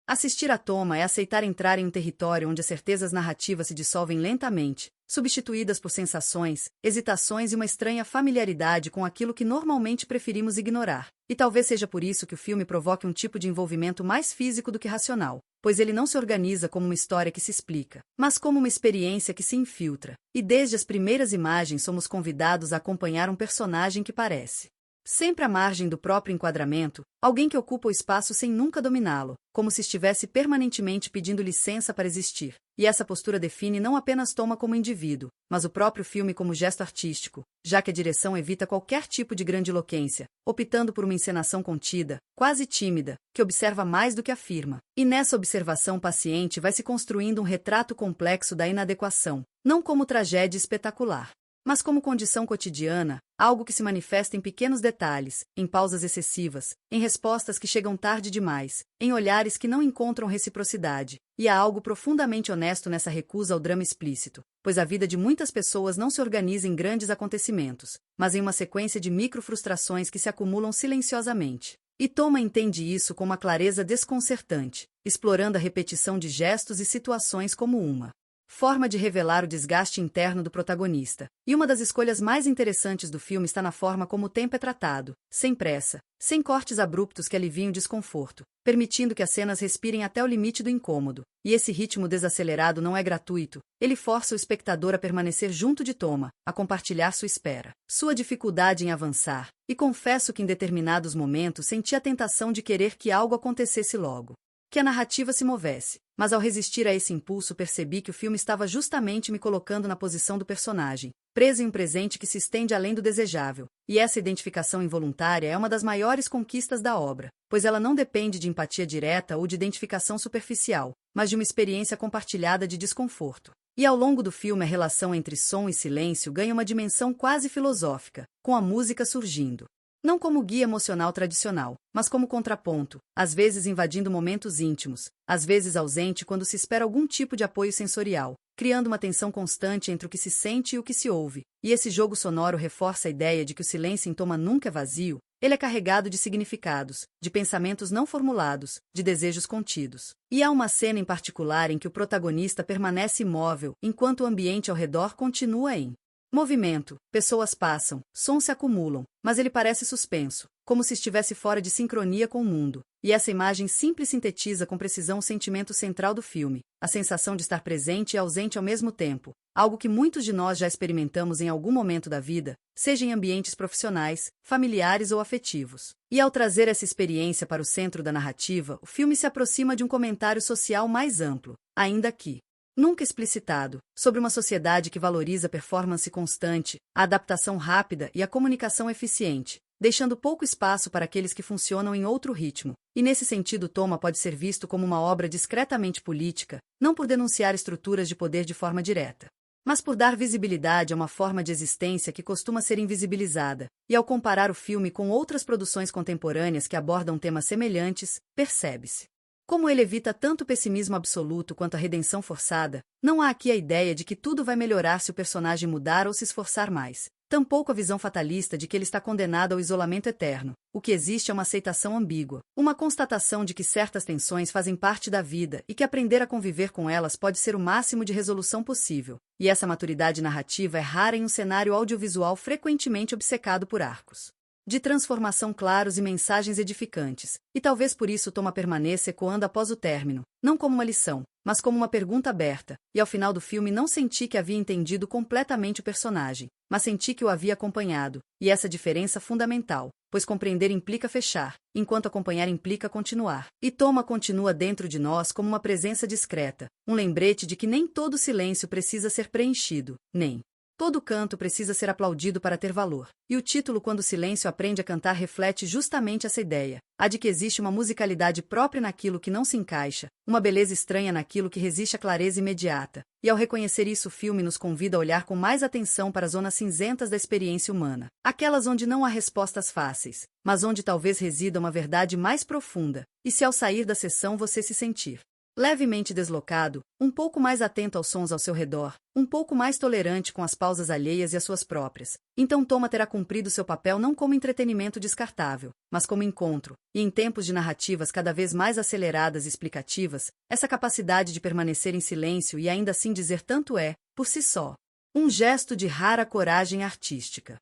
Assistir a Toma é aceitar entrar em um território onde as certezas narrativas se dissolvem lentamente, substituídas por sensações, hesitações e uma estranha familiaridade com aquilo que normalmente preferimos ignorar. E talvez seja por isso que o filme provoque um tipo de envolvimento mais físico do que racional, pois ele não se organiza como uma história que se explica, mas como uma experiência que se infiltra. E desde as primeiras imagens somos convidados a acompanhar um personagem que parece sempre à margem do próprio enquadramento, alguém que ocupa o espaço sem nunca dominá-lo, como se estivesse permanentemente pedindo licença para existir. E essa postura define não apenas Toma como indivíduo, mas o próprio filme como gesto artístico, já que a direção evita qualquer tipo de grandiloquência, optando por uma encenação contida, quase tímida, que observa mais do que afirma. E nessa observação paciente vai se construindo um retrato complexo da inadequação, não como tragédia espetacular, mas como condição cotidiana, algo que se manifesta em pequenos detalhes, em pausas excessivas, em respostas que chegam tarde demais, em olhares que não encontram reciprocidade. E há algo profundamente honesto nessa recusa ao drama explícito, pois a vida de muitas pessoas não se organiza em grandes acontecimentos, mas em uma sequência de micro-frustrações que se acumulam silenciosamente. E Toma entende isso com uma clareza desconcertante, explorando a repetição de gestos e situações como uma forma de revelar o desgaste interno do protagonista. E uma das escolhas mais interessantes do filme está na forma como o tempo é tratado, sem pressa, sem cortes abruptos que aliviam o desconforto, permitindo que as cenas respirem até o limite do incômodo. E esse ritmo desacelerado não é gratuito, ele força o espectador a permanecer junto de Toma, a compartilhar sua espera, sua dificuldade em avançar, e confesso que em determinados momentos senti a tentação de querer que algo acontecesse logo, que a narrativa se movesse. Mas ao resistir a esse impulso percebi que o filme estava justamente me colocando na posição do personagem, preso em um presente que se estende além do desejável. E essa identificação involuntária é uma das maiores conquistas da obra, pois ela não depende de empatia direta ou de identificação superficial, mas de uma experiência compartilhada de desconforto. E ao longo do filme a relação entre som e silêncio ganha uma dimensão quase filosófica, com a música surgindo não como guia emocional tradicional, mas como contraponto, às vezes invadindo momentos íntimos, às vezes ausente quando se espera algum tipo de apoio sensorial, criando uma tensão constante entre o que se sente e o que se ouve. E esse jogo sonoro reforça a ideia de que o silêncio em Toma nunca é vazio, ele é carregado de significados, de pensamentos não formulados, de desejos contidos. E há uma cena em particular em que o protagonista permanece imóvel, enquanto o ambiente ao redor continua em movimento, pessoas passam, sons se acumulam, mas ele parece suspenso, como se estivesse fora de sincronia com o mundo. E essa imagem simples sintetiza com precisão o sentimento central do filme, a sensação de estar presente e ausente ao mesmo tempo, algo que muitos de nós já experimentamos em algum momento da vida, seja em ambientes profissionais, familiares ou afetivos. E ao trazer essa experiência para o centro da narrativa, o filme se aproxima de um comentário social mais amplo, ainda que nunca explicitado, sobre uma sociedade que valoriza a performance constante, a adaptação rápida e a comunicação eficiente, deixando pouco espaço para aqueles que funcionam em outro ritmo. E nesse sentido Toma pode ser visto como uma obra discretamente política, não por denunciar estruturas de poder de forma direta, mas por dar visibilidade a uma forma de existência que costuma ser invisibilizada. E ao comparar o filme com outras produções contemporâneas que abordam temas semelhantes, percebe-se como ele evita tanto o pessimismo absoluto quanto a redenção forçada. Não há aqui a ideia de que tudo vai melhorar se o personagem mudar ou se esforçar mais. Tampouco a visão fatalista de que ele está condenado ao isolamento eterno. O que existe é uma aceitação ambígua, uma constatação de que certas tensões fazem parte da vida e que aprender a conviver com elas pode ser o máximo de resolução possível. E essa maturidade narrativa é rara em um cenário audiovisual frequentemente obcecado por arcos de transformação claros e mensagens edificantes, e talvez por isso Toma permaneça ecoando após o término, não como uma lição, mas como uma pergunta aberta. E ao final do filme não senti que havia entendido completamente o personagem, mas senti que o havia acompanhado, e essa diferença fundamental, pois compreender implica fechar, enquanto acompanhar implica continuar. E Toma continua dentro de nós como uma presença discreta, um lembrete de que nem todo silêncio precisa ser preenchido, nem todo canto precisa ser aplaudido para ter valor. E o título Quando o Silêncio Aprende a Cantar reflete justamente essa ideia, a de que existe uma musicalidade própria naquilo que não se encaixa, uma beleza estranha naquilo que resiste à clareza imediata. E ao reconhecer isso o filme nos convida a olhar com mais atenção para as zonas cinzentas da experiência humana, aquelas onde não há respostas fáceis, mas onde talvez resida uma verdade mais profunda. E se ao sair da sessão você se sentir Levemente deslocado, um pouco mais atento aos sons ao seu redor, um pouco mais tolerante com as pausas alheias e as suas próprias. Então Toma terá cumprido seu papel não como entretenimento descartável, mas como encontro, e em tempos de narrativas cada vez mais aceleradas e explicativas, essa capacidade de permanecer em silêncio e ainda assim dizer tanto é, por si só, um gesto de rara coragem artística.